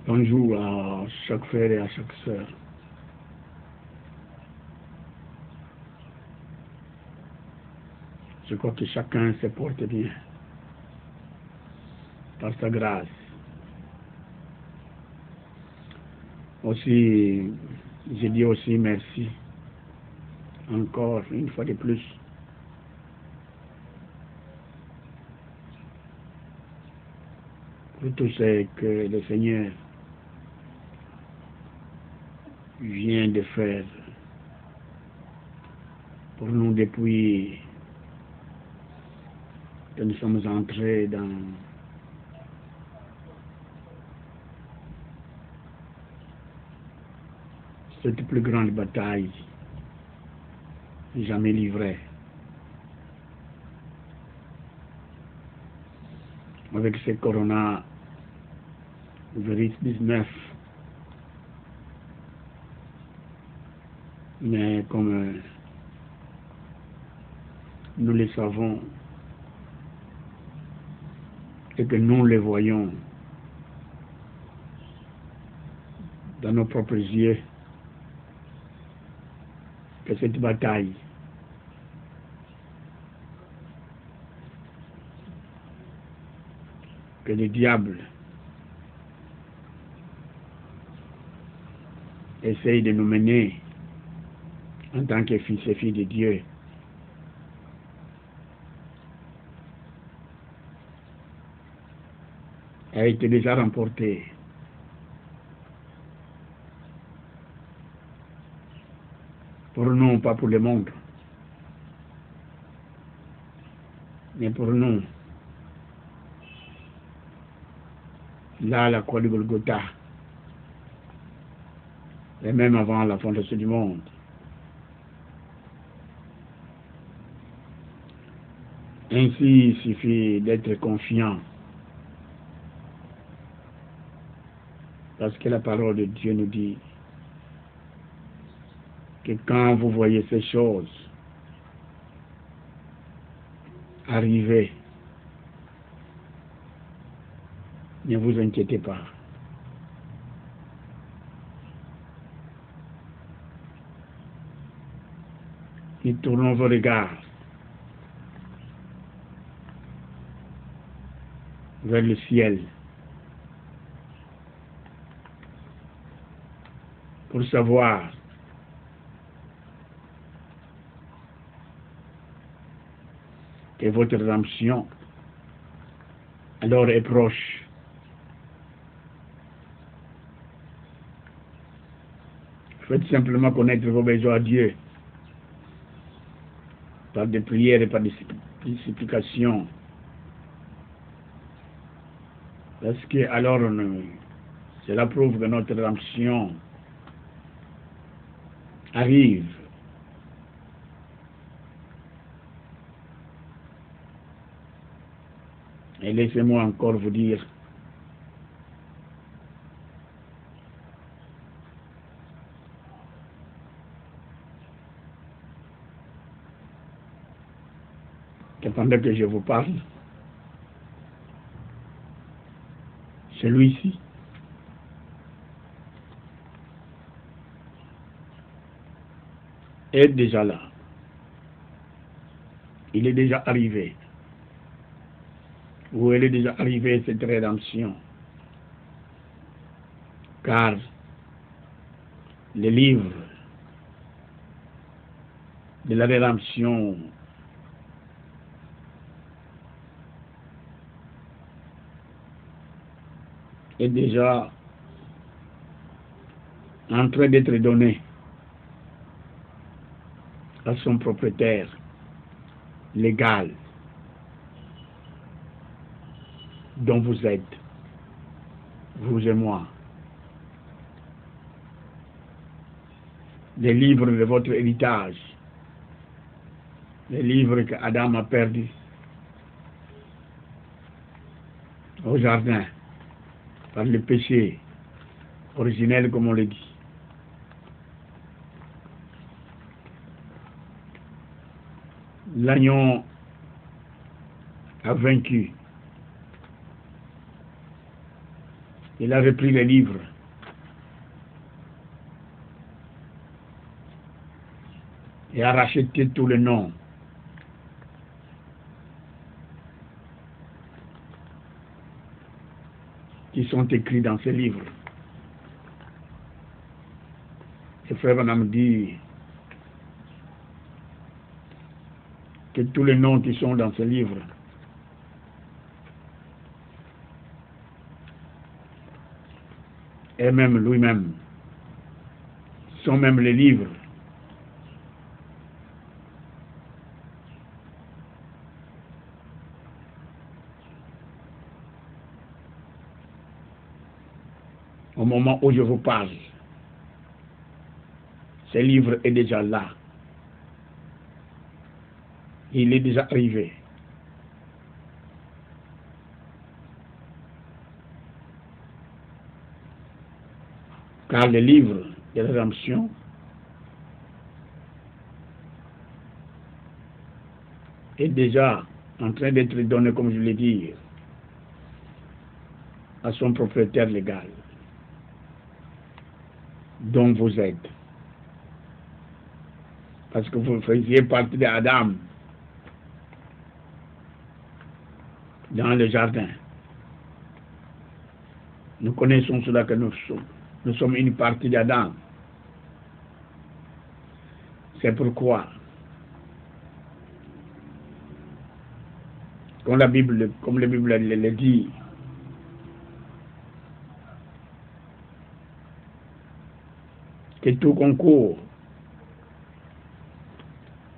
Bonjour à chaque frère et à chaque sœur. Je crois que chacun se porte bien par sa grâce. Aussi, je dis aussi merci encore une fois de plus pour tout ce que le Seigneur vient de faire pour nous depuis que nous sommes entrés dans cette plus grande bataille jamais livrée. Avec ce coronavirus 19. Mais comme nous le savons et que nous le voyons dans nos propres yeux, que cette bataille que le diable essaye de nous mener en tant que fils et filles de Dieu a été déjà remporté. Pour nous, pas pour le monde, mais pour nous. Là, la croix de Golgotha, et même avant la fondation du monde. Ainsi, il suffit d'être confiant, parce que la parole de Dieu nous dit que quand vous voyez ces choses arriver, ne vous inquiétez pas. Nous tournons vos regards vers le ciel pour savoir que votre rédemption alors est proche. Faites simplement connaître vos besoins à Dieu par des prières et par des supplications. Parce que alors cela prouve que notre rédemption arrive. Et laissez-moi encore vous dire que pendant que je vous parle, celui-ci est déjà là. Il est déjà arrivé. Où elle est déjà arrivée, cette rédemption. Car le livre de la rédemption est déjà en train d'être donné à son propriétaire légal, dont vous êtes, vous et moi. Les livres de votre héritage, les livres que Adam a perdus au jardin par le péché originel, comme on le dit. L'agneau a vaincu Il a repris les livres. Et a racheté tous les noms. Qui sont écrits dans ces livres. Et frère Branham dit que tous les noms qui sont dans ces livres et même lui-même sont même les livres au moment où je vous parle. Ce livre est déjà là. Il est déjà arrivé. Car le livre de la rédemption est déjà en train d'être donné, comme je l'ai dit, à son propriétaire légal, dont vous êtes. Parce que vous faisiez partie d'Adam dans le jardin. Nous connaissons cela que nous sommes une partie d'Adam. C'est pourquoi, comme la Bible le dit, que tout concourt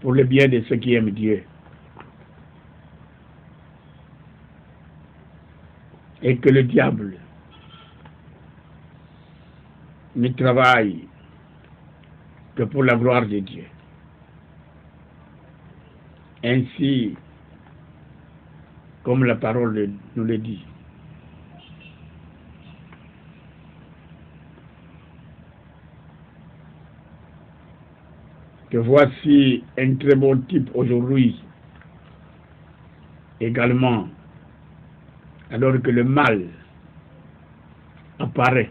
pour le bien de ceux qui aiment Dieu. Et que le diable ne travaille que pour la gloire de Dieu. Ainsi, comme la parole nous le dit. Que voici un très bon type aujourd'hui, également, alors que le mal apparaît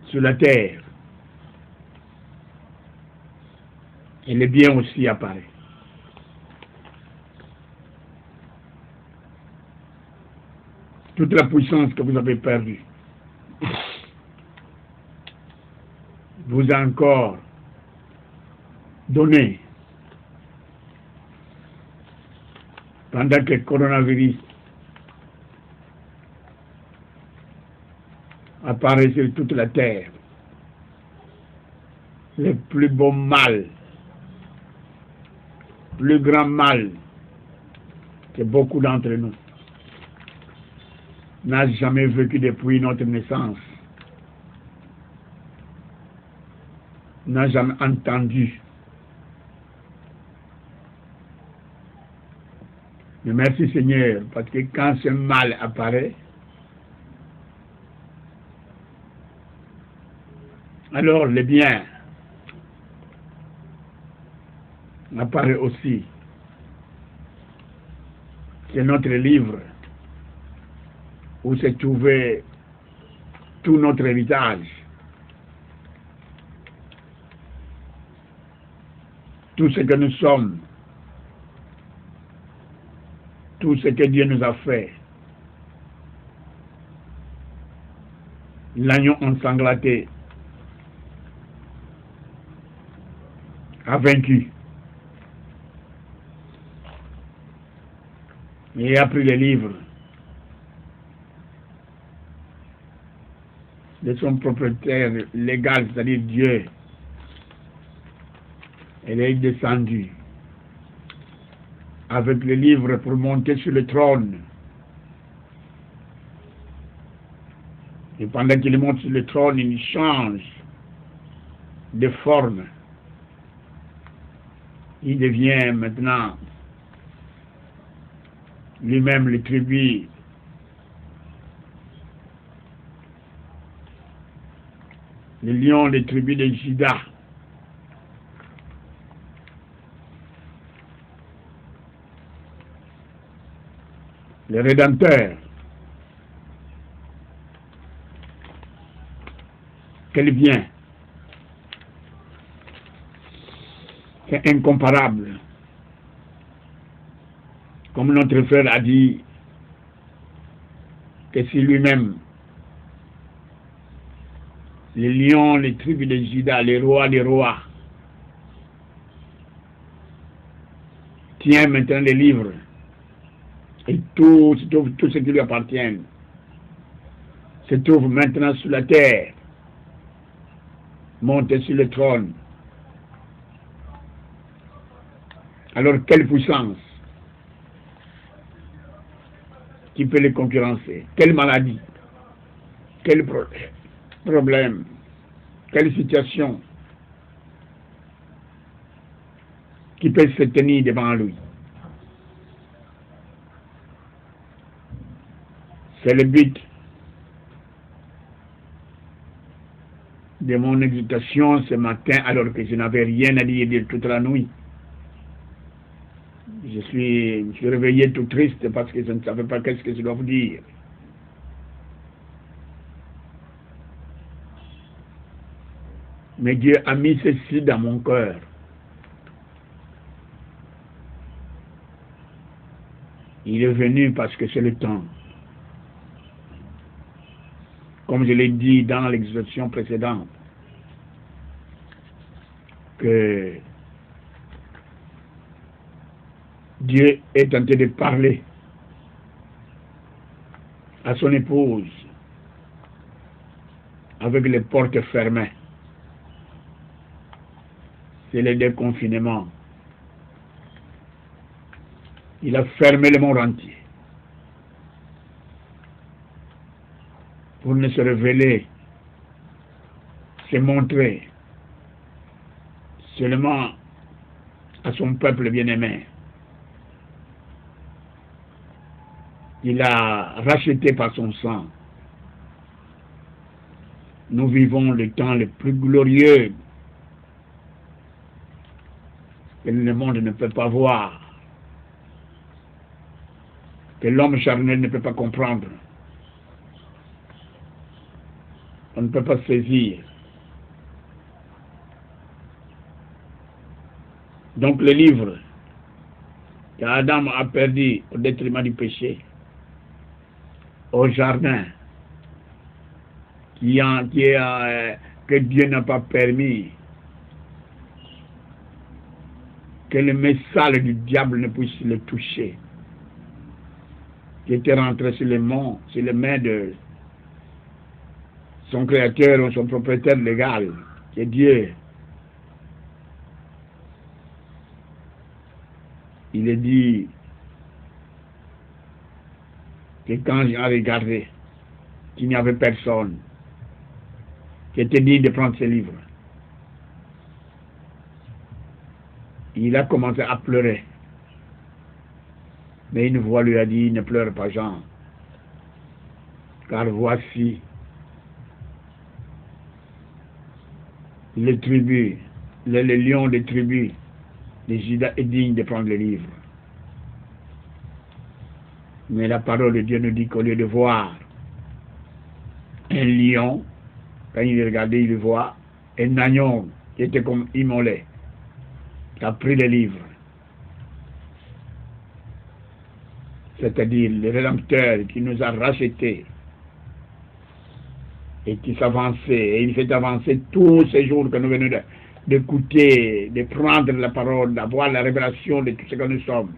sur la terre, et le bien aussi apparaît. Toute la puissance que vous avez perdue vous a encore donné pendant que le coronavirus apparaît sur toute la terre. Le plus beau mal, plus grand mal que beaucoup d'entre nous n'a jamais vécu depuis notre naissance, n'a jamais entendu. Mais merci Seigneur, parce que quand ce mal apparaît, alors le bien apparaît aussi. C'est notre livre où se trouvait tout notre héritage. Tout ce que nous sommes, tout ce que Dieu nous a fait. L'agneau ensanglanté a vaincu. Et a pris les livres de son propriétaire légal, c'est-à-dire Dieu. Elle est descendue avec le livre pour monter sur le trône. Et pendant qu'il monte sur le trône, il change de forme. Il devient maintenant lui-même le tribu le lion des tribus de Juda. Le Rédempteur quel bien. C'est incomparable. Comme notre frère a dit, que si lui-même, les lions, les tribus de Juda, les rois des rois, tient maintenant les livres et tout ce qui lui appartient se trouve maintenant sur la terre, monté sur le trône. Alors quelle puissance qui peut les concurrencer? Quelle maladie? Quel problème? Quelle situation qui peut se tenir devant lui? C'est le but de mon exhortation ce matin, alors que je n'avais rien à dire toute la nuit. Je suis réveillé tout triste parce que je ne savais pas qu'est-ce que je dois vous dire. Mais Dieu a mis ceci dans mon cœur. Il est venu parce que c'est le temps. Comme je l'ai dit dans l'exhortation précédente, que Dieu est tenté de parler à son épouse avec les portes fermées. C'est le déconfinement. Il a fermé le monde entier pour ne se révéler, se montrer seulement à son peuple bien-aimé. Il a racheté par son sang. Nous vivons le temps le plus glorieux que le monde ne peut pas voir, que l'homme charnel ne peut pas comprendre. On ne peut pas saisir. Donc le livre qu'Adam a perdu au détriment du péché, au jardin, que Dieu n'a pas permis que le message du diable ne puisse le toucher, qui était rentré sur les mains de son créateur ou son propriétaire légal, qui est Dieu. Il est dit que quand j'ai regardé qu'il n'y avait personne qui était dit de prendre ce livre, il a commencé à pleurer. Mais une voix lui a dit, ne pleure pas Jean, car voici les tribus, les lions des tribus de Juda est digne de prendre le livre. Mais la parole de Dieu nous dit qu'au lieu de voir un lion, quand il regardait, il voit un agneau qui était comme immolé, qui a pris le livre. C'est-à-dire le Rédempteur qui nous a rachetés et qui s'avançait, et il fait avancer tous ces jours que nous venons d'écouter, de prendre la parole, d'avoir la révélation de tout ce que nous sommes.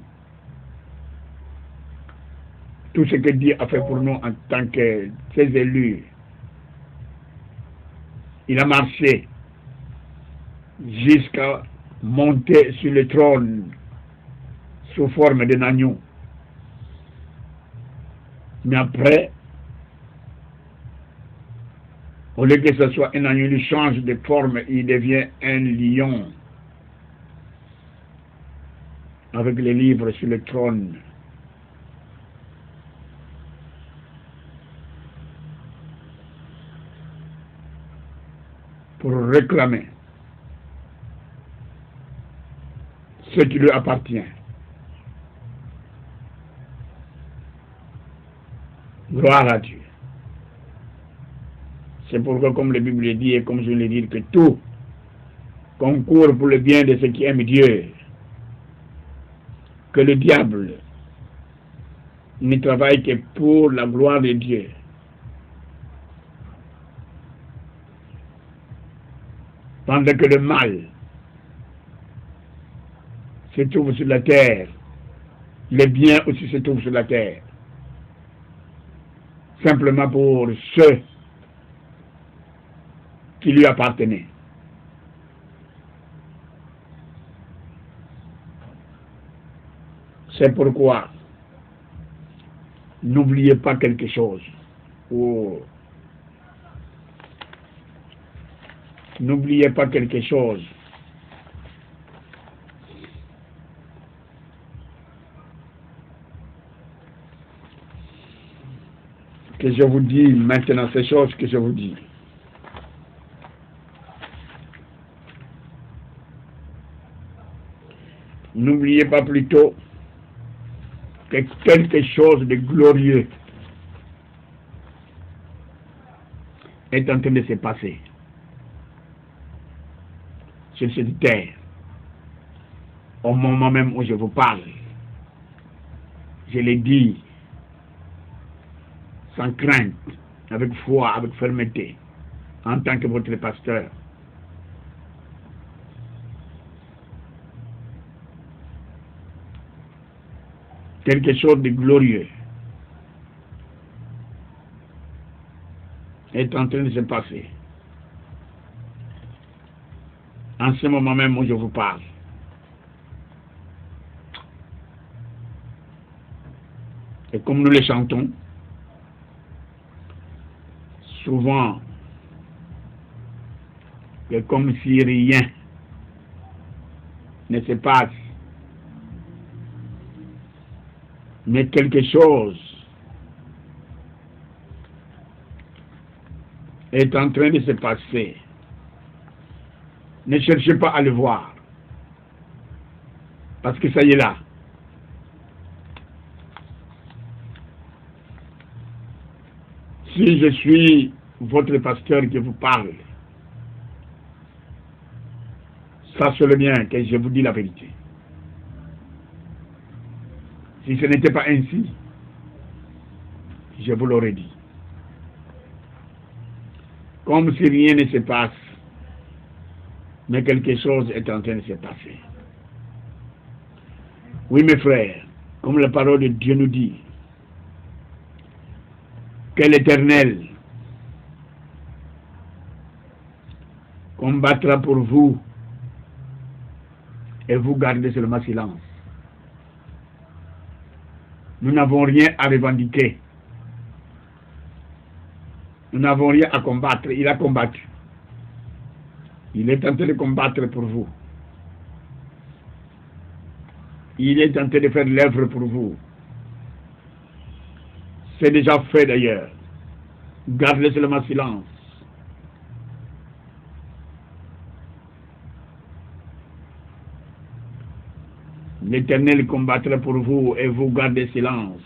Tout ce que Dieu a fait pour nous en tant que ses élus. Il a marché jusqu'à monter sur le trône sous forme d'un agneau. Mais après, au lieu que ce soit un agneau, il change de forme, il devient un lion avec les livres sur le trône. Pour réclamer ce qui lui appartient. Gloire à Dieu. C'est pourquoi, comme la Bible dit, et comme je l'ai dit, que tout concourt pour le bien de ceux qui aiment Dieu. Que le diable ne travaille que pour la gloire de Dieu. Pendant que le mal se trouve sur la terre, le bien aussi se trouve sur la terre. Simplement pour ceux qui lui appartenaient. C'est pourquoi n'oubliez pas quelque chose. Oh. N'oubliez pas quelque chose. Que je vous dis maintenant, ces choses que je vous dis. N'oubliez pas plutôt que quelque chose de glorieux est en train de se passer sur cette terre. Au moment même où je vous parle, je l'ai dit sans crainte, avec foi, avec fermeté, en tant que votre pasteur. Quelque chose de glorieux est en train de se passer. En ce moment même où je vous parle. Et comme nous le chantons, souvent, c'est comme si rien ne se passe. Mais quelque chose est en train de se passer. Ne cherchez pas à le voir. Parce que ça y est là. Si je suis votre pasteur qui vous parle, sachez-le bien que je vous dis la vérité. Si ce n'était pas ainsi, je vous l'aurais dit. Comme si rien ne se passe, mais quelque chose est en train de se passer. Oui, mes frères, comme la parole de Dieu nous dit, que l'Éternel combattra pour vous et vous gardez seulement silence. Nous n'avons rien à revendiquer. Nous n'avons rien à combattre. Il a combattu. Il est en train de combattre pour vous. Il est en train de faire l'œuvre pour vous. C'est déjà fait d'ailleurs. Gardez seulement silence. L'Éternel combattra pour vous et vous gardez silence.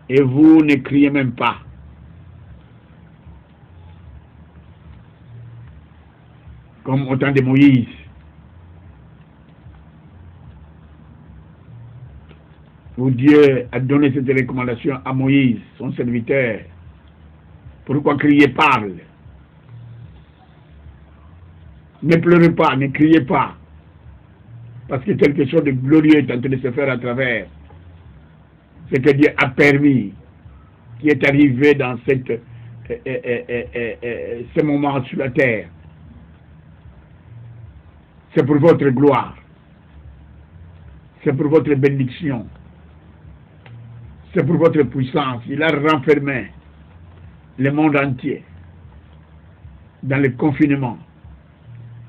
Et vous ne criez même pas. Comme au temps de Moïse. Où Dieu a donné cette recommandation à Moïse, son serviteur. Pourquoi crier parle? Ne pleurez pas, ne criez pas. Parce que quelque chose de glorieux est en train de se faire à travers ce que Dieu a permis, qui est arrivé dans ce moment sur la terre. C'est pour votre gloire. C'est pour votre bénédiction. C'est pour votre puissance. Il a renfermé le monde entier dans le confinement,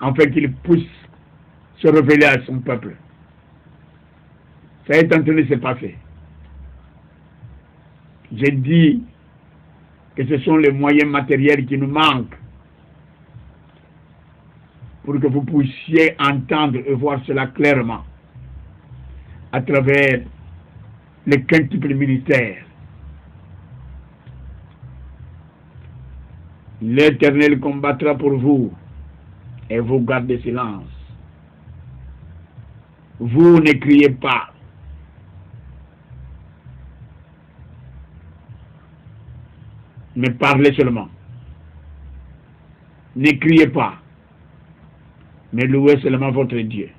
afin qu'il puisse se révéler à son peuple. Ça est en train de se passer. J'ai dit que ce sont les moyens matériels qui nous manquent pour que vous puissiez entendre et voir cela clairement à travers les quintuples ministères. L'Éternel combattra pour vous et vous gardez silence. Vous ne criez pas. Mais parlez seulement. Ne criez pas. Mais louez seulement votre Dieu.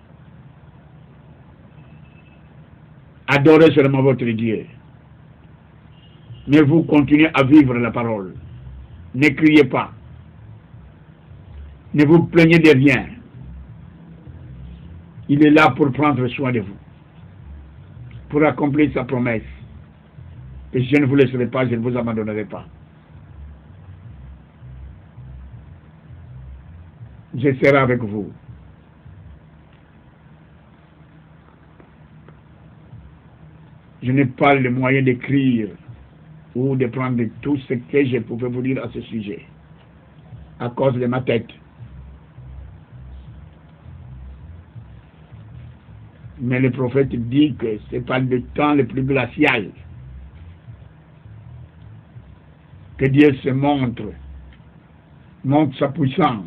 Adorez seulement votre Dieu. Mais vous continuez à vivre la parole. Ne criez pas. Ne vous plaignez de rien. Il est là pour prendre soin de vous. Pour accomplir sa promesse. Et je ne vous laisserai pas, je ne vous abandonnerai pas. Je serai avec vous. Je n'ai pas le moyen d'écrire ou de prendre tout ce que je pouvais vous dire à ce sujet, à cause de ma tête. Mais le prophète dit que c'est pas le temps le plus glacial que Dieu se montre sa puissance.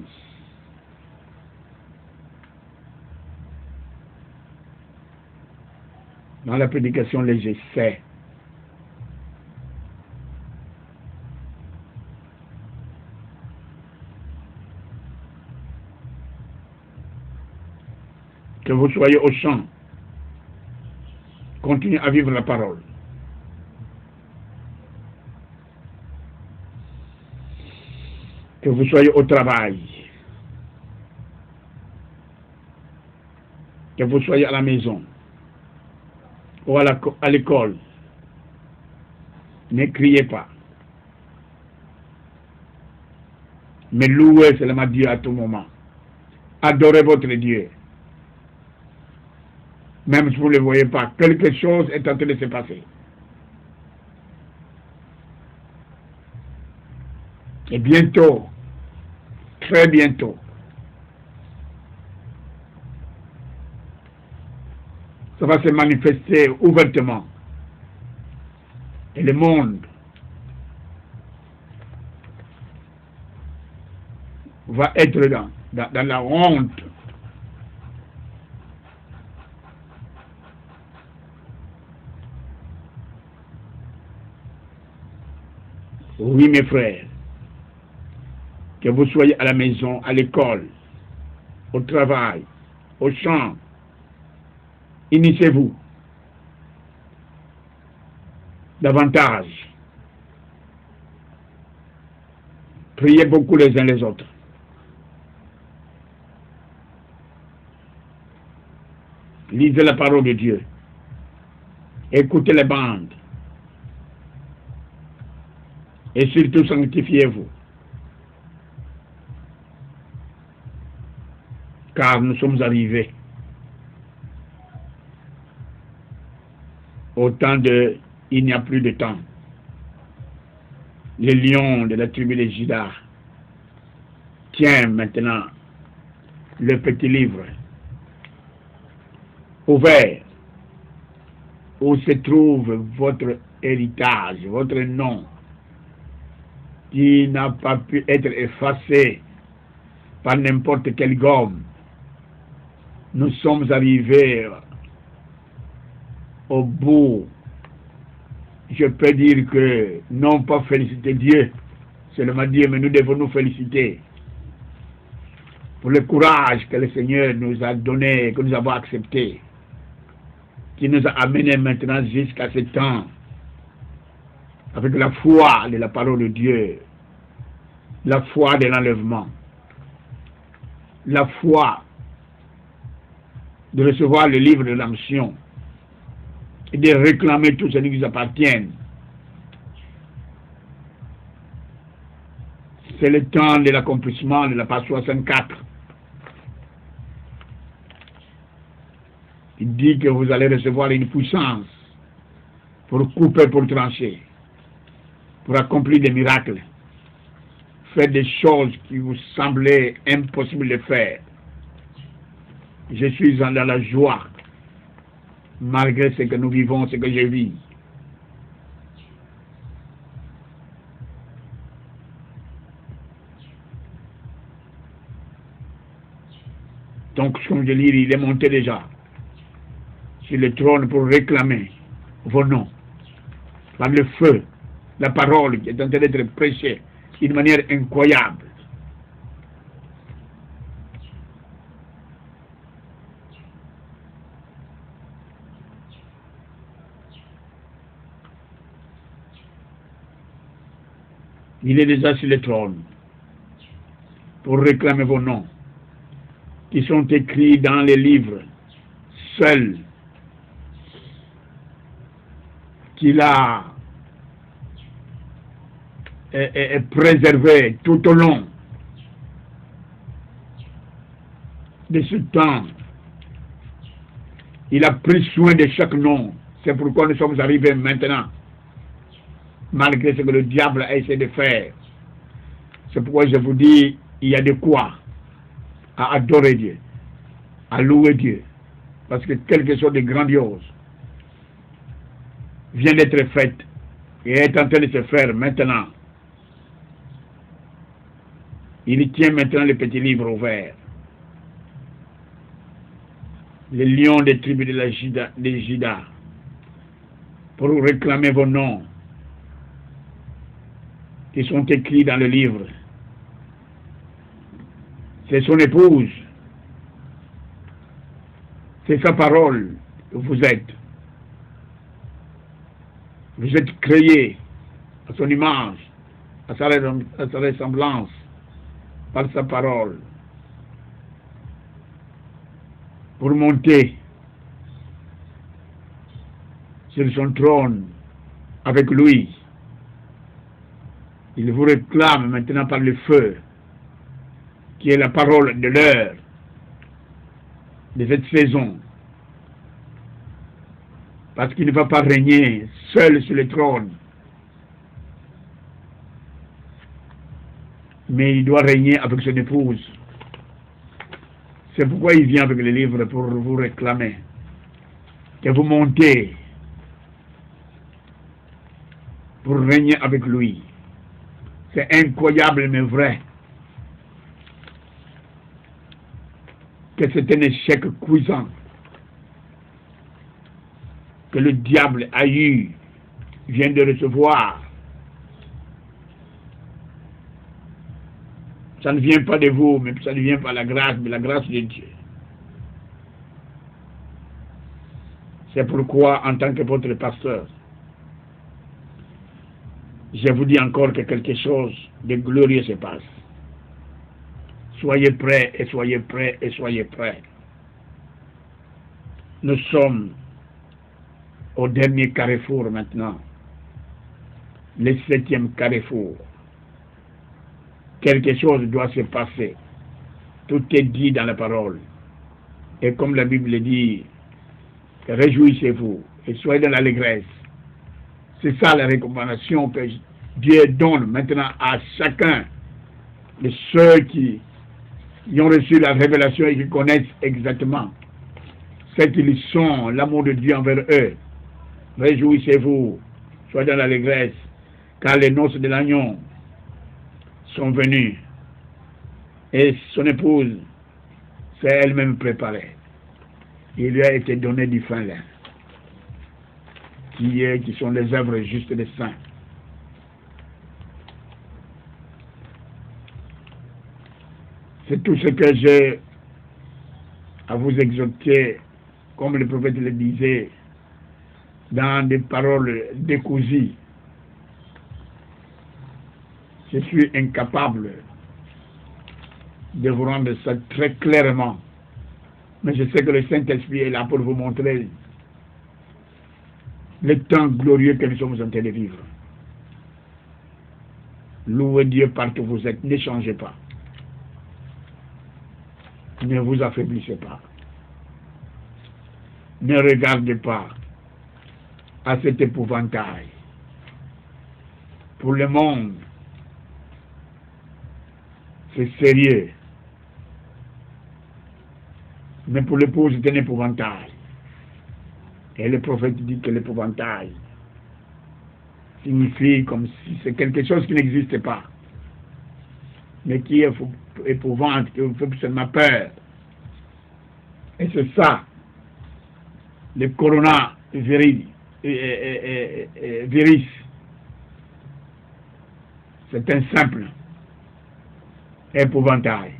Dans la prédication, les essais. Que vous soyez au champ, continuez à vivre la parole. Que vous soyez au travail. Que vous soyez à la maison ou à l'école. Ne criez pas. Mais louez seulement Dieu à tout moment. Adorez votre Dieu. Même si vous ne le voyez pas, quelque chose est en train de se passer. Et bientôt, très bientôt, ça va se manifester ouvertement. Et le monde va être dans la honte. Oui, mes frères, que vous soyez à la maison, à l'école, au travail, au champ, initiez-vous davantage. Priez beaucoup les uns les autres. Lisez la parole de Dieu. Écoutez les bandes. Et surtout sanctifiez-vous. Car nous sommes arrivés au temps de il n'y a plus de temps. Le lion de la tribu de Juda tient maintenant le petit livre ouvert où se trouve votre héritage, votre nom, qui n'a pas pu être effacé par n'importe quelle gomme. Nous sommes arrivés au bout. Je peux dire que non pas féliciter Dieu, seulement Dieu, mais nous devons nous féliciter pour le courage que le Seigneur nous a donné, que nous avons accepté, qui nous a amenés maintenant jusqu'à ce temps, avec la foi de la parole de Dieu, la foi de l'enlèvement, la foi de recevoir le livre de l'onction et de réclamer tout ce qui nous appartient. C'est le temps de l'accomplissement de la page 64. Il dit que vous allez recevoir une puissance pour couper, pour trancher, pour accomplir des miracles, faire des choses qui vous semblaient impossibles de faire. Je suis dans la joie, malgré ce que nous vivons, ce que je vis. Donc, comme je lis, il est monté déjà sur le trône pour réclamer vos noms par le feu, la parole qui est en train d'être prêchée d'une manière incroyable. Il est déjà sur le trône pour réclamer vos noms qui sont écrits dans les livres seuls qu'il a préservé tout au long de ce temps. Il a pris soin de chaque nom. C'est pourquoi nous sommes arrivés maintenant, malgré ce que le diable a essayé de faire. C'est pourquoi je vous dis, il y a de quoi à adorer Dieu, à louer Dieu, parce que quelque chose de grandiose vient d'être fait et est en train de se faire maintenant. Il tient maintenant le petit livre ouvert. Les lions des tribus de Juda, pour réclamer vos noms qui sont écrits dans le livre. C'est son épouse. C'est sa parole que vous êtes. Vous êtes créés à son image, à sa ressemblance, par sa parole. Pour monter sur son trône avec lui. Il vous réclame maintenant par le feu, qui est la parole de l'heure, de cette saison. Parce qu'il ne va pas régner seul sur le trône, mais il doit régner avec son épouse. C'est pourquoi il vient avec les livres pour vous réclamer que vous montez pour régner avec lui. C'est incroyable mais vrai que c'est un échec cuisant que le diable a eu, vient de recevoir. Ça ne vient pas de vous, mais ça ne vient pas de la grâce, mais la grâce de Dieu. C'est pourquoi, en tant que votre pasteur, je vous dis encore que quelque chose de glorieux se passe. Soyez prêts et soyez prêts et soyez prêts. Nous sommes au dernier carrefour maintenant, le 7e carrefour. Quelque chose doit se passer. Tout est dit dans la parole. Et comme la Bible dit, réjouissez-vous et soyez dans l'allégresse. C'est ça la recommandation que Dieu donne maintenant à chacun de ceux qui ont reçu la révélation et qui connaissent exactement ce qu'ils sont, l'amour de Dieu envers eux. Réjouissez-vous, soyez dans l'allégresse, car les noces de l'agneau sont venues et son épouse s'est elle-même préparée. Il lui a été donné du fin lin, qui sont les œuvres justes des saints. C'est tout ce que j'ai à vous exhorter, comme le prophète le disait, dans des paroles décousues. Je suis incapable de vous rendre ça très clairement, mais je sais que le Saint-Esprit est là pour vous montrer le temps glorieux que nous sommes en train de vivre. Louez Dieu partout où vous êtes, ne changez pas. Ne vous affaiblissez pas. Ne regardez pas à cet épouvantail. Pour le monde, c'est sérieux. Mais pour l'épouse, c'est un épouvantail. Et le prophète dit que l'épouvantail signifie comme si c'est quelque chose qui n'existe pas, mais qui est épouvante, qui vous fait seulement peur. Et c'est ça, le coronavirus. C'est un simple épouvantail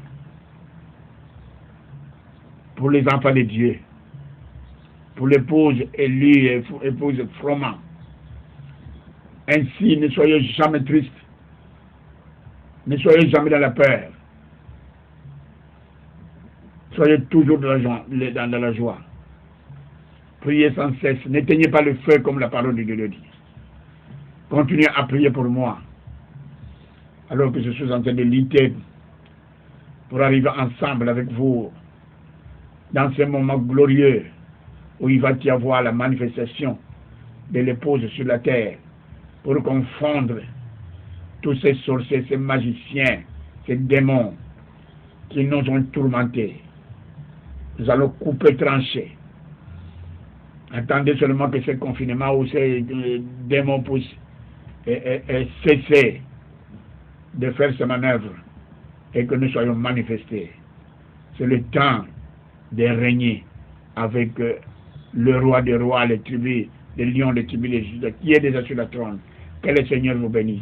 pour les enfants de Dieu, pour l'épouse élue et épouse froment. Ainsi, ne soyez jamais tristes, ne soyez jamais dans la peur, soyez toujours dans la joie. Priez sans cesse, n'éteignez pas le feu comme la parole de Dieu le dit. Continuez à prier pour moi, alors que je suis en train de lutter pour arriver ensemble avec vous dans ce moment glorieux où il va y avoir la manifestation de l'épouse sur la terre pour confondre tous ces sorciers, ces magiciens, ces démons qui nous ont tourmentés. Nous allons couper, trancher. Attendez seulement que ce confinement ou ces démons puissent cesser de faire ces manœuvres et que nous soyons manifestés. C'est le temps de régner avec le roi des rois, les tribus, les lions, les tribus, les judas, qui est déjà sur la trône. Que le Seigneur vous bénisse.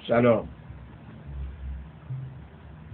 Shalom.